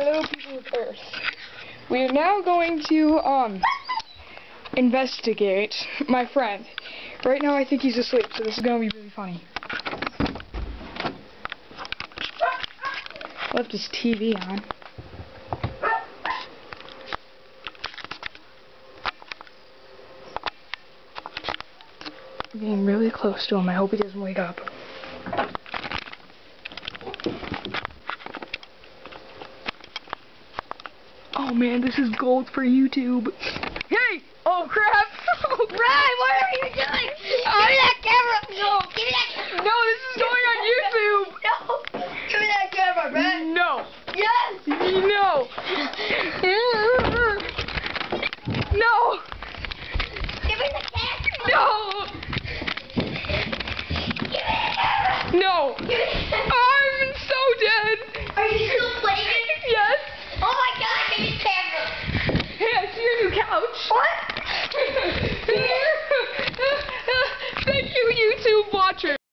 Hello, people of Earth. We are now going to, investigate my friend. Right now I think he's asleep, so this is gonna be really funny. Left his TV on. I'm getting really close to him. I hope he doesn't wake up. Oh man, this is gold for YouTube. Hey! Oh crap! Ryan, what are you doing? Give me that camera! No, give me that camera! No, this is going on YouTube! No! Give me that camera, Ryan! No! Yes! No!